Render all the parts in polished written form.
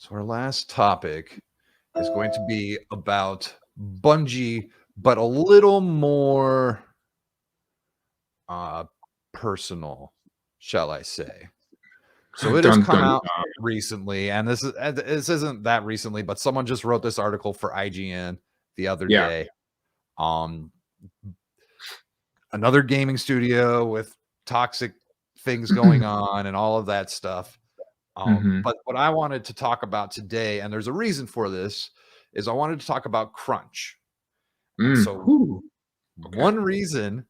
So our last topic is going to be about Bungie, but a little more uh, personal, shall I say. So it has Dun come dun out dun. recently, and this isn't that recently, but someone just wrote this article for IGN the other Yeah. day. Another gaming studio with toxic things going on and all of that stuff. Mhm. But what I wanted to talk about today, and there's a reason for this, is I wanted to talk about crunch. And so Whew. Okay. one reason,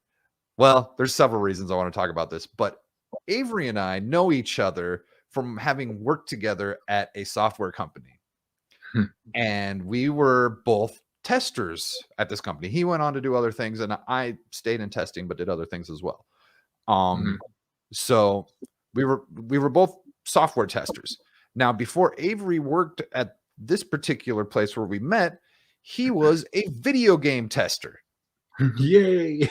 well, there's several reasons I want to talk about this, but Avery and I know each other from having worked together at a software company. Hmm. And we were both testers at this company. He went on to do other things, and I stayed in testing, but did other things as well. Mhm. So we were both software testers. Now, before Avery worked at this particular place where we met, he was a video game tester. Yay.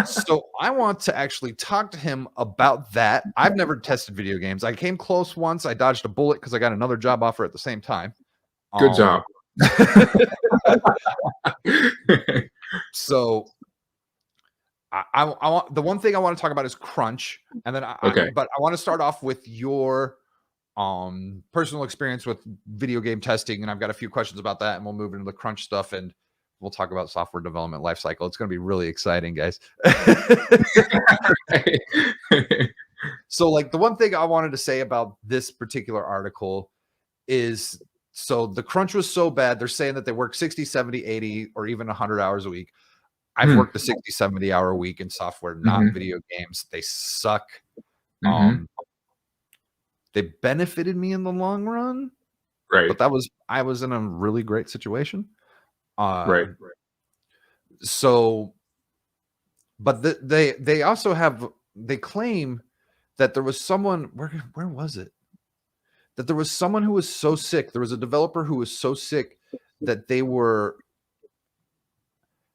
So I want to actually talk to him about that. I've never tested video games. I came close once. I dodged a bullet because I got another job offer at the same time. Good job. So I want the one thing I want to talk about is crunch, and then Okay. but I want to start off with your personal experience with video game testing, and I've got a few questions about that, and we'll move into the crunch stuff, and we'll talk about software development lifecycle. It's going to be really exciting, guys. So, like, the one thing I wanted to say about this particular article is, so the crunch was so bad, they're saying that they work 60, 70, 80, or even 100 hours a week. I've worked a 60, 70 hour week in software, not video games. They suck. They benefited me in the long run, Right. but I was in a really great situation. Right. So, but they also they claim that there was someone, where was it? That there was someone who was so sick. There was a developer who was so sick that they were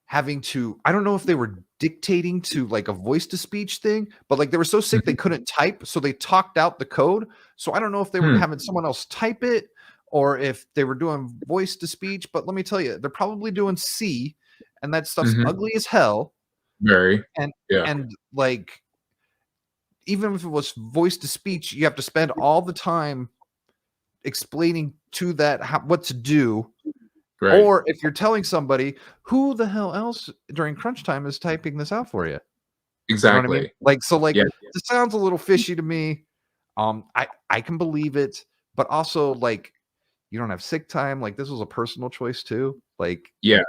having to, I don't know if they were dictating to like a voice to speech thing, but like they were so sick they couldn't type, so they talked out the code. So I don't know if they were having someone else type it or if they were doing voice to speech, but let me tell you, they're probably doing C, and that stuff's ugly as hell. Very. And Yeah. like, even if it was voice to speech, you have to spend all the time explaining to that what to do. Right. Or if you're telling somebody, who the hell else during crunch time is typing this out for you? You know what I mean? Exactly. Like, so like, Yeah. this sounds a little fishy to me. I can believe it, but also like, you don't have sick time. Like, this was a personal choice too. Like, Yeah.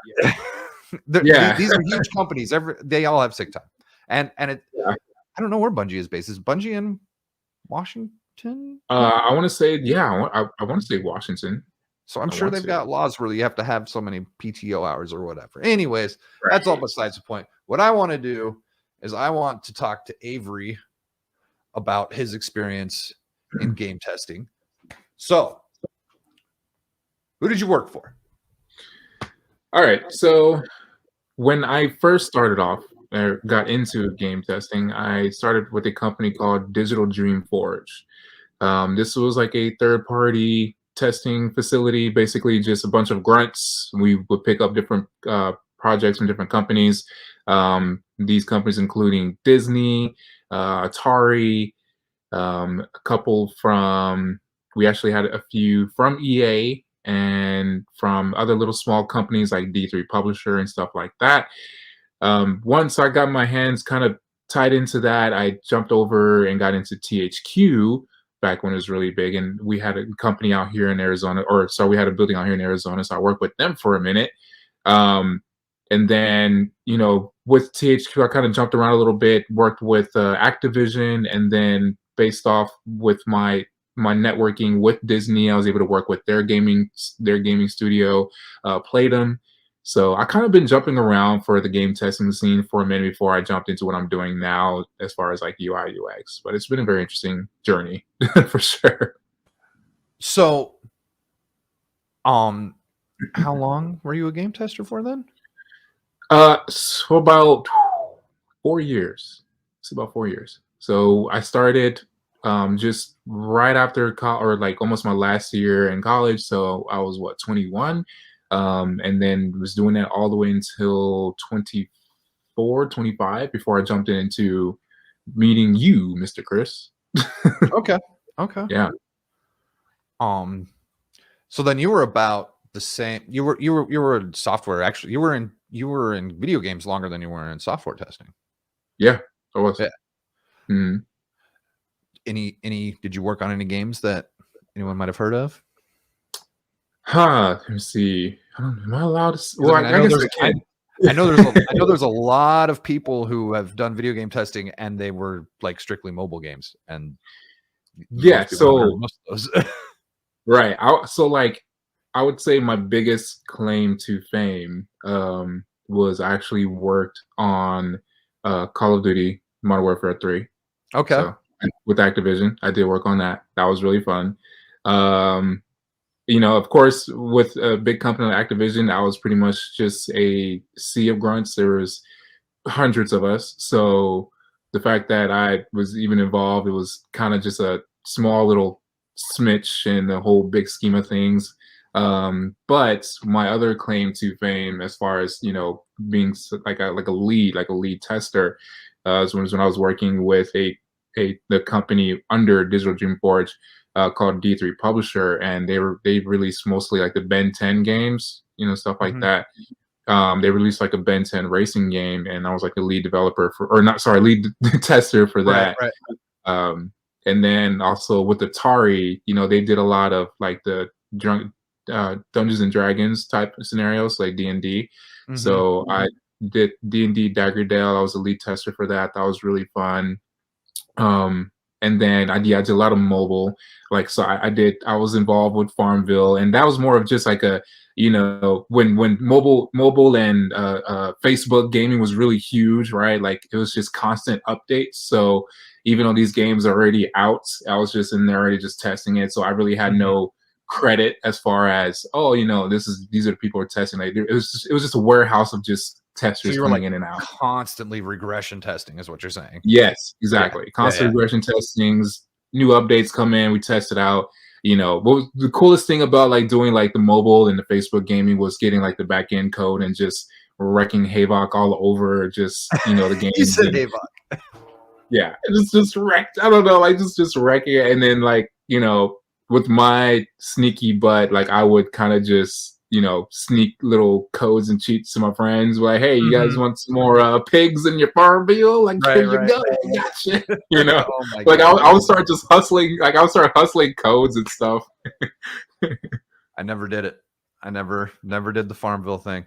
these Yeah. are huge companies. They all have sick time, and it. Yeah. I don't know where Bungie is based. Is Bungie in Washington? I want to say, yeah, I want to say Washington. So I'm I sure want they've to. got laws where you have to have so many PTO hours or whatever. Anyways, Right. that's all besides the point. What I want to do is I want to talk to Avery about his experience in game testing. So, who did you work for? All right. So when I first started off, or got into game testing, I started with a company called Digital Dream Forge. This was like a third-party testing facility, basically just a bunch of grunts. We would pick up different projects from different companies. These companies including Disney, Atari, a couple from, we actually had a few from EA and from other little small companies like D3 Publisher and stuff like that. Once I got my hands kind of tied into that, I jumped over and got into THQ back when it was really big. And we had a company out here in Arizona, we had a building out here in Arizona. So I worked with them for a minute. And then, with THQ, I kind of jumped around a little bit, worked with Activision, and then based off with my networking with Disney, I was able to work with their gaming studio, Playdom. So I kind of been jumping around for the game testing scene for a minute before I jumped into what I'm doing now as far as like UI UX. But it's been a very interesting journey for sure. So, how long were you a game tester for then? So about 4 years. It's about 4 years. So I started just right after or like almost my last year in college. So I was what, 21, and then was doing that all the way until 24, 25 before I jumped into meeting you, Mr. Chris. Okay. Okay. Yeah. Um, so then you were about the same. You were in software. Actually, you were in video games longer than you were in software testing. Yeah, I was. Yeah. Mhm. Any? Did you work on any games that anyone might have heard of? Let me see. I don't, am I allowed to? Because Well, I mean, I guess I can. I know there's a lot of people who have done video game testing and they were like strictly mobile games, and Yeah. most people haven't heard of So most of those. right. So like, I would say my biggest claim to fame was I actually worked on Call of Duty Modern Warfare 3. Okay. So with Activision, I did work on that. That was really fun. Um, you know, of course, with a big company like Activision, I was pretty much just a sea of grunts. There was hundreds of us, so the fact that I was even involved, it was kind of just a small little smitch in the whole big scheme of things. But my other claim to fame, as far as you know, being like a lead tester, was when I was working with the company under Digital Dream Forge called D3 Publisher, and they released mostly like the Ben 10 games, you know, stuff like Mhm. that. They released like a Ben 10 racing game, and I was like the lead developer for, or not, sorry, lead tester for Right, that. right. Um, and then also with Atari, you know, they did a lot of like the drunk Dungeons and Dragons type of scenarios, like D&D. Mhm. So I did D&D Daggerdale. I was the lead tester for that. That was really fun. Um, and then I did a lot of mobile. Like so I was involved with Farmville, and that was more of just like a, you know, when mobile and Facebook gaming was really huge, right? Like it was just constant updates. So even though these games are already out, I was just in there already just testing it. So I really had Mhm. no credit as far as, oh, you know, these are the people who are testing. Like it was just a warehouse of just So testers you were like coming in and out. constantly regression testing, is what you're saying? Yes, Yeah. exactly. Yeah, yeah. Constant regression testings, new updates come in, we test it out. You know, what was the coolest thing about like doing like the mobile and the Facebook gaming was getting like the back end code and just wrecking havoc all over just, you know, the You games. said And Ava. yeah, it's just wrecked. I don't know, like just wrecking it. And then like, you know, with my sneaky butt, like I would kind of just, you know, sneak little codes and cheats to my friends. Like, hey, you guys Mhm. want some more pigs in your farm bill? Like, here Right, you right. go, I gotcha. You know, Oh my like god. I would start just hustling. Like I would start hustling codes and stuff. I never did it. I never did the Farmville thing.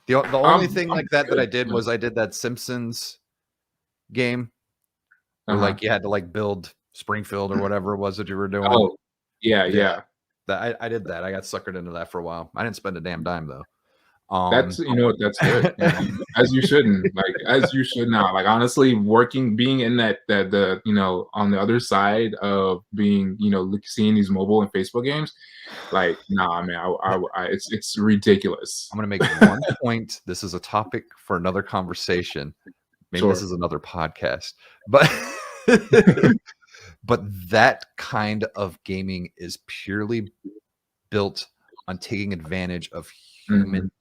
The only I'm thing I'm like that that I good. did was I did that Simpsons game Uh where, huh. like, you had to, like, build Springfield or whatever it was that you were doing. Oh, yeah, Yeah, yeah. that I did that. I got suckered into that for a while. I didn't spend a damn dime, though. That's, you know what, that's good, you know, as you shouldn't, like, as you should not. Like, honestly, being in the, you know, on the other side of being, you know, seeing these mobile and Facebook games, like, nah, man, it's ridiculous. I'm gonna make one point. This is a topic for another conversation. Maybe this Sure. is another podcast, but but that kind of gaming is purely built on taking advantage of Mhm. human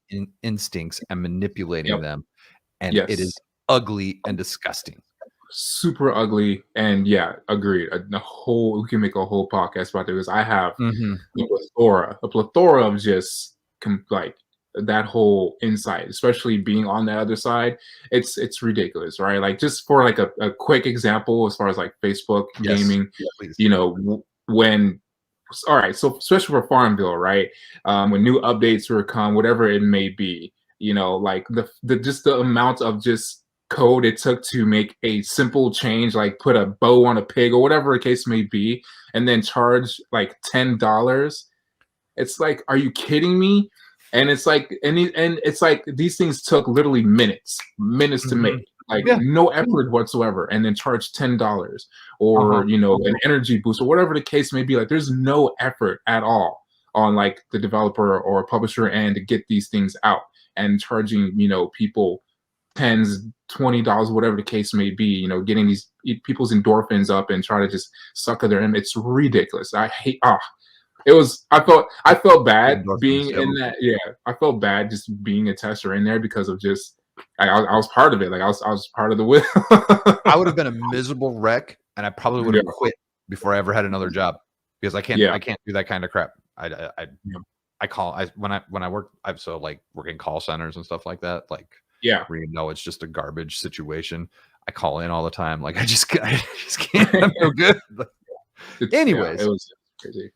instincts and manipulating Yep. them, and it Yes. is ugly and disgusting. Super ugly, and yeah, agreed. We can make a whole podcast about this. I have Mhm. a plethora of just like that whole insight, especially being on that other side. It's ridiculous, right? Like just for like a quick example, as far as like Facebook Yes, gaming, please. you know, when all right, so especially for Farmville, right? When new updates will come, whatever it may be, you know, like the just the amount of just code it took to make a simple change, like put a bow on a pig or whatever the case may be, and then charge like $10. It's like, are you kidding me? And it's like, and it's like these things took literally minutes to make, Mhm. like Yeah. no effort whatsoever, and then charge $10, Uh-huh. or you know, an energy boost or whatever the case may be. Like, there's no effort at all on like the developer or publisher end to get these things out, and charging, you know, people tens, $20, whatever the case may be, getting these people's endorphins up and try to just sucker their in. It's ridiculous. I hate it was I felt The bad endorphins, being yep. in that. Yeah, I felt bad just being a tester in there because of just I was part of it. Like I was part of the wheel. I would have been a miserable wreck, and I probably would Yeah. have quit before I ever had another job because I can't do that kind of crap. I call when I work I've so like working call centers and stuff like that, like Yeah. where it's just a garbage situation. I call in all the time. Like I just can't. I'm no good. It Anyways, was crazy.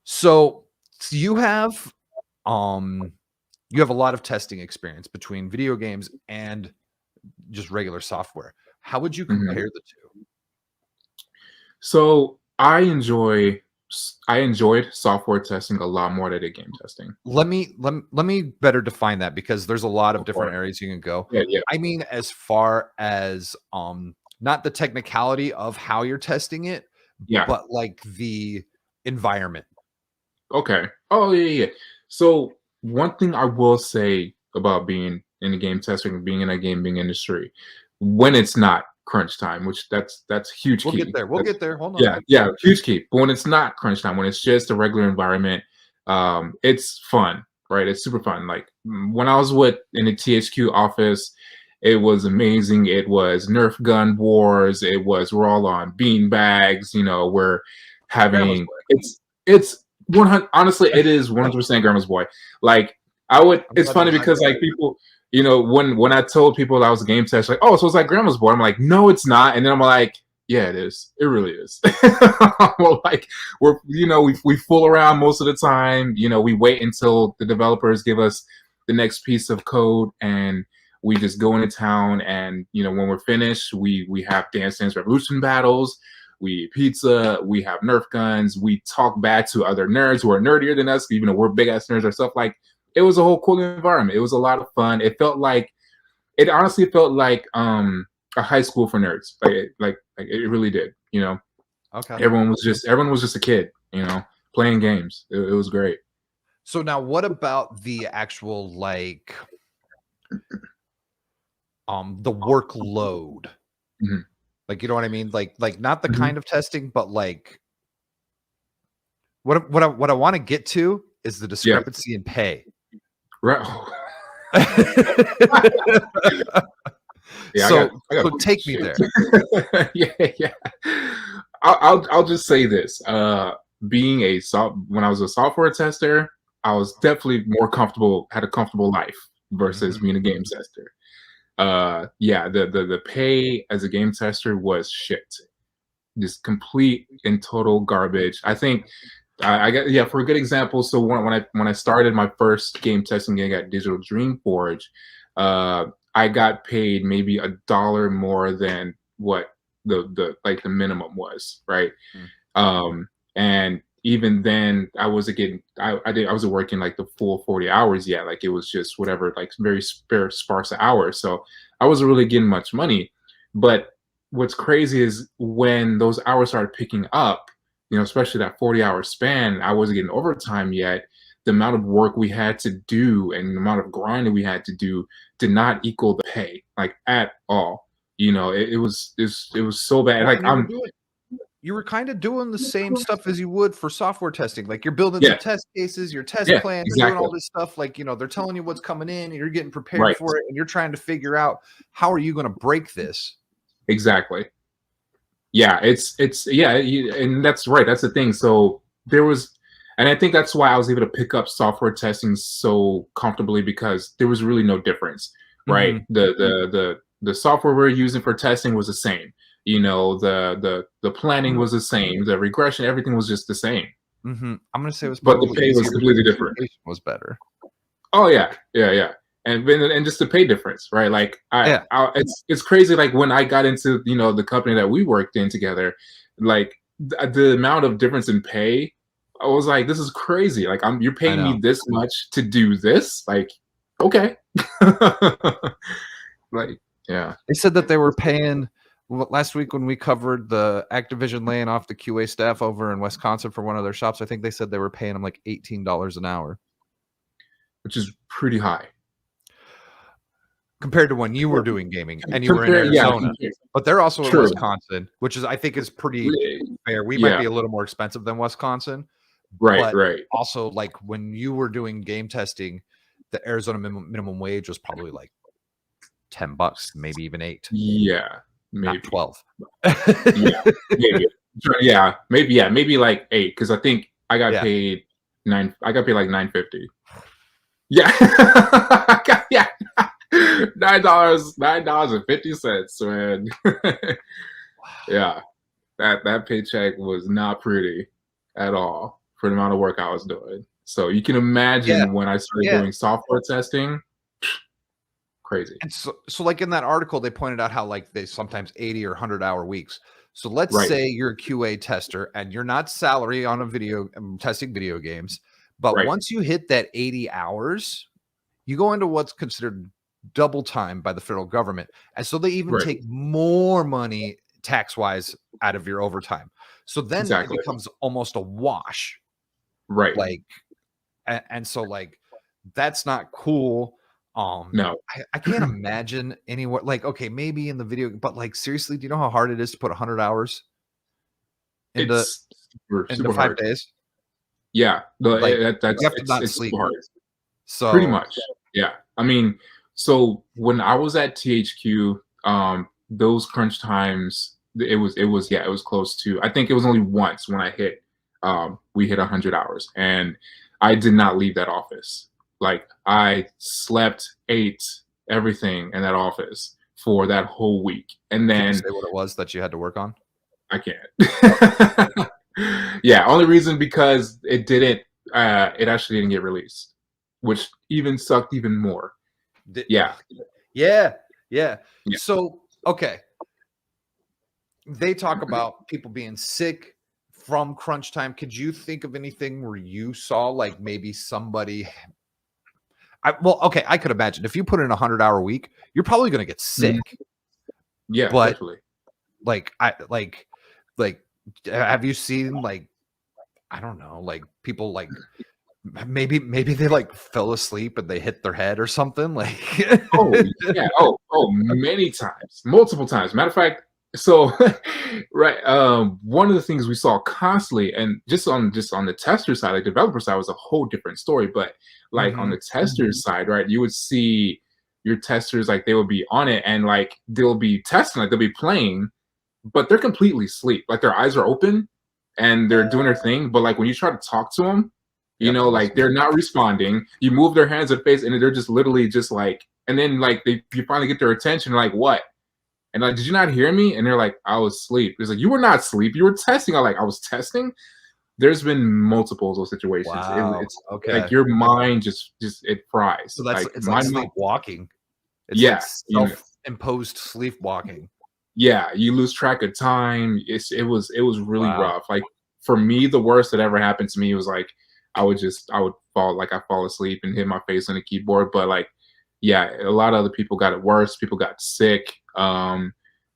so you have you have a lot of testing experience between video games and just regular software. How would you Mhm. compare the two? So I enjoyed software testing a lot more than I did game testing. Let me better define that because there's a lot of Before. different areas you can go. Yeah, yeah, I mean, as far as not the technicality of how you're testing it, yeah. but like the environment. Okay. Oh yeah, yeah. So one thing I will say about being in the game testing, being in a gaming industry, when it's not crunch time, which that's huge We'll get key. there. We'll get there. Hold on. Yeah, yeah, huge key. But when it's not crunch time, when it's just a regular environment, it's fun, right? It's super fun. Like when I was in the THQ office, it was amazing. It was Nerf gun wars. It was we're all on bean bags. We're Grandma's having boy. it's 100. Honestly, it is 100% grandma's boy. Like I'm It's glad to funny remind because you. like people. When I told people I was a game tester, like, oh, so it's like grandma's boy. I'm like, no, it's not. And then I'm like, yeah, it is. It really is. Well, like we fool around most of the time. We wait until the developers give us the next piece of code, and we just go into town. And when we're finished, we have Dance Dance Revolution battles. We eat pizza. We have Nerf guns. We talk back to other nerds who are nerdier than us, even though we're big ass nerds ourselves. Like it was a whole cool environment. It was a lot of fun. It honestly felt like a high school for nerds. Like it really did. Okay. Everyone was just a kid. Playing games. It was great. So now what about the actual like the workload? Mhm. Like you know what I mean? Like not the Mhm. kind of testing, but like what I want to get to is the Yeah. discrepancy in pay. Right. Yeah. So I got so take me there. Yeah. Yeah. I'll just say this. When I was a software tester, I was definitely had a comfortable life versus Mhm. being a game tester. Yeah, the pay as a game tester was shit. Just complete and total garbage. I think I got yeah for a good example. So when I started my first game testing gig at Digital Dream Forge, I got paid maybe $1 more than what the minimum was, right? Mm. And even then, I wasn't working like the full 40 hours yet. Like it was just whatever, like very sparse hours. So I wasn't really getting much money. But what's crazy is when those hours started picking up, especially that 40-hour span, I wasn't getting overtime yet. The amount of work we had to do and the amount of grinding we had to do did not equal the pay, like at all. It was so bad. Well, Like and you were kind of doing the same stuff as you would for software testing. Like you're building yeah, some test cases, your test yeah, plans, you're doing exactly. all this stuff. Like, they're telling you what's coming in and you're getting prepared Right. for it. And you're trying to figure out how are you going to break this? Exactly. Yeah, and that's right. That's the thing. So and I think that's why I was able to pick up software testing so comfortably because there was really no difference, right? Mhm. The software we are using for testing was the same. The planning was the same. The regression, everything was just the same. Mhm. I'm gonna say it was But the probably pay was easier because completely the different. communication was better. Oh yeah, yeah, yeah. And just the pay difference, right? Like Yeah. it's crazy. Like when I got into the company that we worked in together, like the amount of difference in pay, I was like, this is crazy. Like you're I paying me know. this much to do this. Like, okay. Like, yeah. They said that they were paying last week when we covered the Activision laying off the QA staff over in Wisconsin for one of their shops. I think they said they were paying them like $18 an hour. Which is pretty high. compared to when you were doing gaming and you were in Compare, yeah, Arizona. But they're also in true. Wisconsin, which is I think is pretty fair. We might Yeah, be a little more expensive than Wisconsin, right, but right. also like when you were doing game testing, the Arizona minimum wage was probably like $10, maybe even 8, Yeah, not maybe. 12. Yeah, maybe. Yeah, maybe like 8 because I think I got Yeah. paid 9. I got paid like 9.50. Yeah, yeah, $9.50, man. Yeah, that paycheck was not pretty at all for the amount of work I was doing. So you can Yeah. imagine when I started Yeah. doing software testing, crazy. And so like in that article, they pointed out how like they sometimes 80 or 100-hour weeks. So let's Right, say you're a QA tester and you're not salary on a video testing video games, but right, once you hit that 80 hours, you go into what's considered double time by the federal government. And so they even right. take more money tax wise out of your overtime. So then it Exactly. becomes almost a wash. Right. Like, and so like that's not cool. No, I can't imagine anywhere like okay, maybe in the video, but like seriously, do you know how hard it is to put 100 hours into it's super, into super 5 hard. days? Yeah, Like that's you have to not it's super sleep. hard. Pretty So much. Yeah. I mean, so when I was at THQ, those crunch times, it was close to. I think it was only once when I hit, we hit 100 hours, and I did not leave that office. Like I slept, ate everything in that office for that whole week, and can you then say what it was that you had to work on? I can't. Yeah, only reason because it didn't. It actually didn't get released, which even sucked even more. Yeah, Yeah, yeah. yeah. So, okay, they talk about people being sick from crunch time. Could you think of anything where you saw like maybe somebody well, okay, I could imagine if you put in a 100-hour week, you're probably going to get Mhm. sick. Yeah, But definitely. like like have you seen like I don't know, like people like maybe they like fell asleep and they hit their head or something like Oh, yeah. Many times, multiple times. Matter of fact, so right, one of the things we saw constantly, and just on the tester side, like developer side, was a whole different story. But like on Mhm. the tester side, right, you would see your testers like they would be on it, and like they'll be testing, like they'll be playing, but they're completely asleep. Like their eyes are open and they're doing their thing. But like when you try to talk to them, You you have to know, like listen. they're not responding. You move their hands and face, and they're just literally just like, and then like you finally get their attention, like what? And like, did you not hear me? And they're like, I was asleep. It's like you were not asleep. You were testing. I'm like, I was testing. There's been multiple of those situations. Wow. It's like Okay. your mind just it fries. So that's Like it's like my mind, sleepwalking. It's like yeah, you know, self-imposed sleepwalking. yeah, you lose track of time. It was really Wow. rough. Like for me, the worst that ever happened to me was like I would fall asleep and hit my face on the keyboard. But like, yeah, a lot of other people got it worse. People got sick.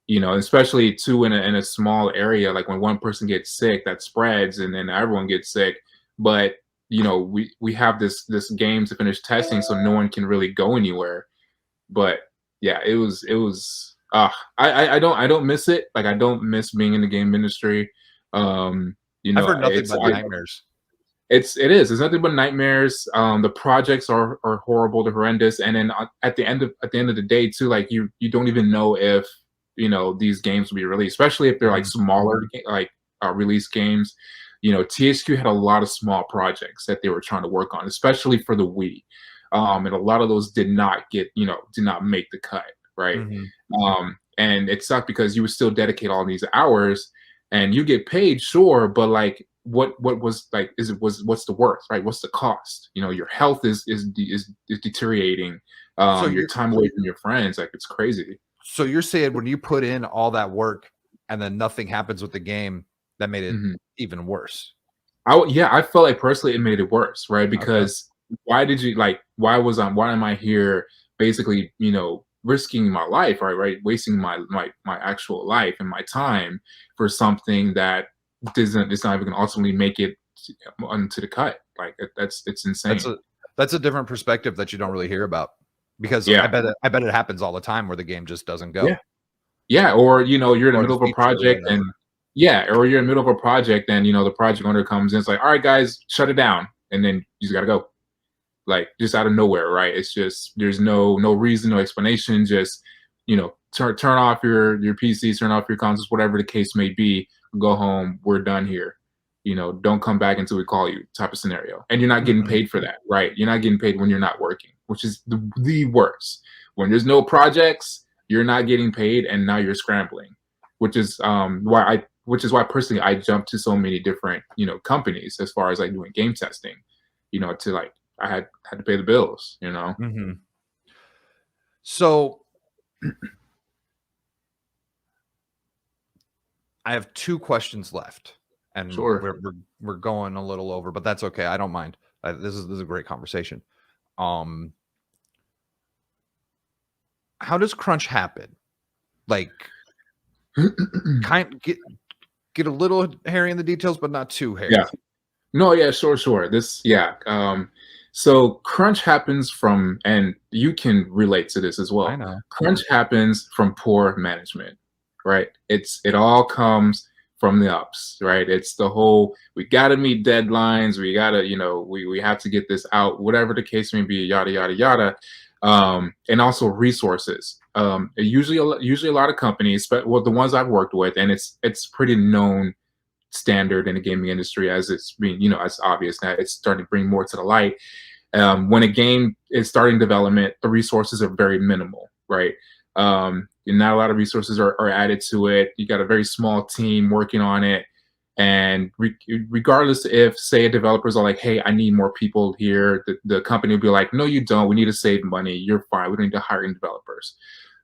You know, especially too in a small area. Like when one person gets sick, that spreads, and then everyone gets sick. But you know, we have this game to finish testing, so no one can really go anywhere. But yeah, it was I don't miss it. Like I don't miss being in the game industry. You I've know, heard nothing but nightmares. it's nothing but nightmares. The projects are horrible, they're horrendous, and then at the end of the day too, like you don't even know if you know these games will be released, especially if they're like Mhm. smaller like release games. You know, THQ had a lot of small projects that they were trying to work on, especially for the Wii. And a lot of those did not get, you know, did not make the cut, right? Mhm. And it sucked because you would still dedicate all these hours, and you get paid, sure, but like, what was like, what's the worth, right? What's the cost? You know, your health is deteriorating. So Your you're time away from your friends, like it's crazy. so you're saying when you put in all that work and then nothing happens with the game, that made it Mhm. even worse. Yeah, I felt like personally it made it worse, right? Okay. Because why did you like why am I here basically, you know, risking my life, right? Wasting my actual life and my time for something that doesn't it's not even gonna ultimately make it onto the cut. Like it's That's insane. a that's a different perspective that you don't really hear about. because Yeah. I bet it happens all the time where the game just doesn't Yeah. go Yeah, or, you're in the or the middle of a feature or project and whatever. yeah, or you're in the middle of a project and, the project owner comes in, it's like, "All right, guys, shut it down," and then you just gotta go. Like, just out of nowhere, right? It's just there's no reason, no explanation, just, turn off your PC, turn off your consoles, whatever the case may be, go home, we're done here. Don't come back until we call you type of scenario. And you're not getting Mhm. paid for that, right? You're not getting paid when you're not working, which is the worst. When there's no projects, you're not getting paid and now you're scrambling, which is why personally I jumped to so many different, companies as far as like doing game testing, to like I had to pay the bills. Mhm. So I have 2 questions left, and Sure. we're going a little over, but that's okay. I don't mind. This is a great conversation. Um, how does crunch happen? Like, kind get a little hairy in the details, but not too Yeah. hairy. No, yeah, sure, sure. So crunch happens from, and you can relate to this as I well. know. Crunch happens from poor management, right? It all comes from the ups, right? It's the whole, we gotta meet deadlines, we gotta, we have to get this out, whatever the case may be, yada yada yada. And also resources. Usually a lot of companies, but well, the ones I've worked with, and it's pretty known standard in the gaming industry, as it's being, as obvious that it's starting to bring more to the light. When a game is starting development, the resources are very minimal, right? And not a lot of resources are added to it. You got a very small team working on it. And regardless if, say, developers are like, hey, I need more people here, the company will be like, no, you don't. We need to save money. You're fine. We don't need to hire any developers.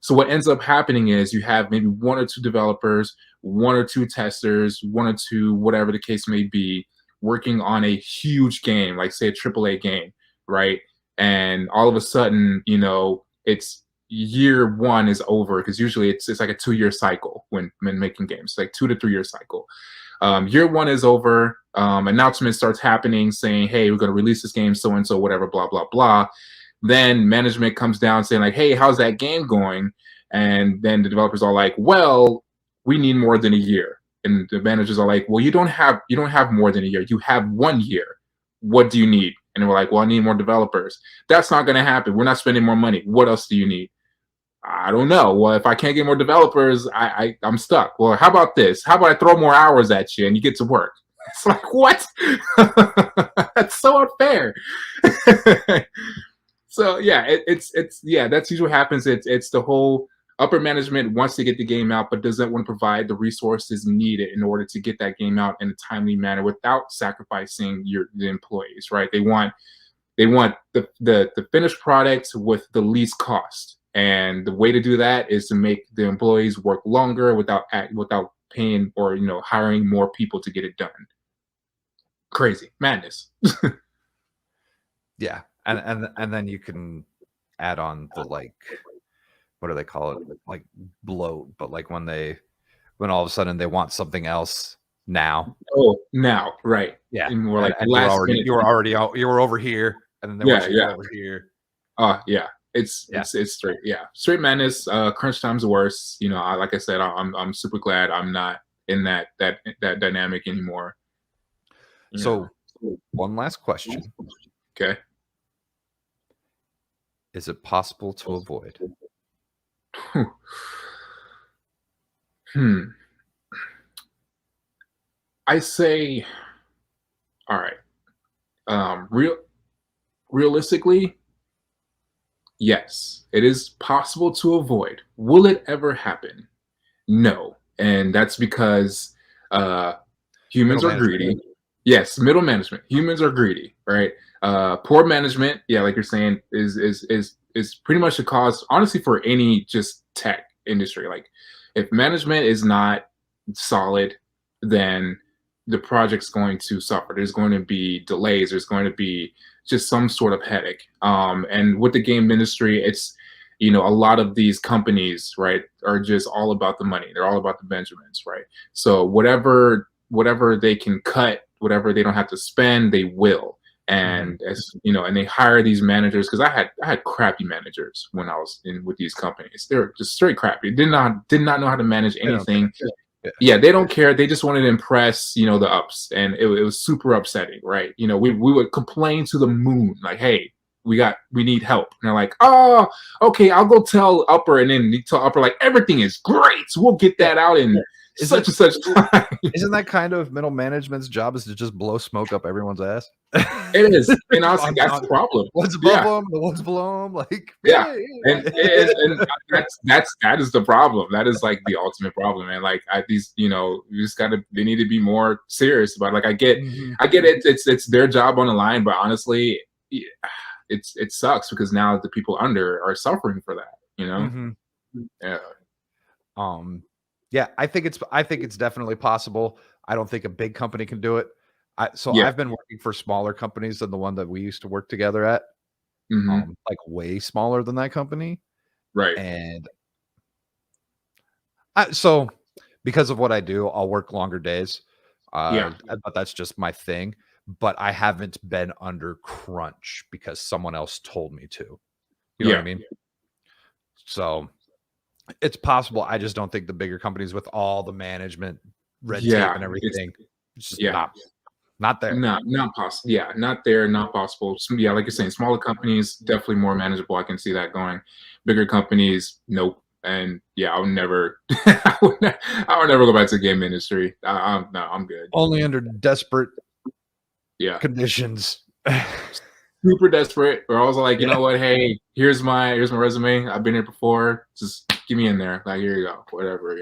So what ends up happening is you have maybe one or two developers, one or two testers, one or two, whatever the case may be, working on a huge game, like say a AAA game, right? And all of a sudden, it's year one is over, because usually it's like a 2-year cycle when making games, like 2 to 3 year cycle. Year one is over. Announcement starts happening saying, hey, we're going to release this game, so and so, whatever, blah, blah, blah. Then management comes down saying, like, hey, how's that game going? And then the developers are like, well, we need more than a year. And the managers are like, well, you don't have more than a year. You have 1 year. What do you need? And we're like, well, I need more developers. That's not going to happen. We're not spending more money. What else do you need? I don't know. Well, if I can't get more developers, I'm stuck. Well, how about this? How about I throw more hours at you and you get to work? It's like, what? That's so unfair. So yeah, it's yeah, that's usually what happens. It's the whole upper management wants to get the game out, but doesn't want to provide the resources needed in order to get that game out in a timely manner without sacrificing the employees, right? They want the finished product with the least cost. And the way to do that is to make the employees work longer without paying or hiring more people to get it done. Crazy madness. Yeah, and then you can add on the, like, what do they call it? Like, bloat, but like when all of a sudden they want something else now. Oh, now, right? Yeah, And more like and last minute. you were over here, and then they want Yeah, you to yeah. go over here. Yeah. It's Yeah. it's straight. Yeah, straight madness. Crunch time's worse. Like I said, I'm super glad I'm not in that dynamic anymore. You know. So, one last question. Okay. Is it possible to avoid? Hmm. I say, all right. Realistically, yes, it is possible to avoid. Will it ever happen? No, and that's because uh, Middle humans are management. greedy. Yes, middle management. Humans are greedy, right? Poor management, yeah, like you're saying, is pretty much the cause, honestly, for any just tech industry. Like, if management is not solid, then the project's going to suffer. There's going to be delays. There's going to be just some sort of headache. And with the game industry, it's a lot of these companies, right, are just all about the money. They're all about the Benjamins, right? So whatever they can cut, whatever they don't have to spend, they will. Mhm. and as you know, and they hire these managers because I had crappy managers when I was in with these companies. They were just straight crappy. Did not know how to manage They don't care. anything. Yeah. Yeah, they don't care. They just wanted to impress, the ups, and it was super upsetting, right? We would complain to the moon, like, "Hey, we need help." And they're like, "Oh, okay, I'll go tell upper," and then you tell upper like everything is great, so we'll get Yeah. that out in Isn't such and such time. isn't that kind of middle management's job is to just blow smoke up everyone's ass? It is, and honestly, On that's the problem. What's above Yeah, them, the ones below them, like, yeah, "Hey." and that is the problem. That is like the ultimate problem, and like these, you just gotta they need to be more serious about. It. Like Mhm, I get it. It's their job on the line, but honestly, yeah, it sucks because now the people under are suffering for that. mhm. Yeah, Um, yeah, I think it's definitely possible. I don't think a big company can do it. So yeah, I've been working for smaller companies than the one that we used to work together at, hmm, like way smaller than that company, right, and so because of what I do, I'll work longer days, yeah, but that's just my thing. But I haven't been under crunch because someone else told me to. You know what I yeah, mean? So it's possible. I just don't think the bigger companies with all the management, red tape, yeah. and It's everything, it's just yeah. not there. Not possible. Yeah, not there, not possible. Yeah, like you're saying, smaller companies definitely more manageable. I can see that going. Bigger companies, nope. And yeah, I'll never, I would never go back to the game industry. I'm no, I'm good. Only under desperate Yeah, conditions. super desperate. We're also like, you Yeah. know what? Hey, here's my resume. I've been here before. Just give me in there. Like here you go. Whatever.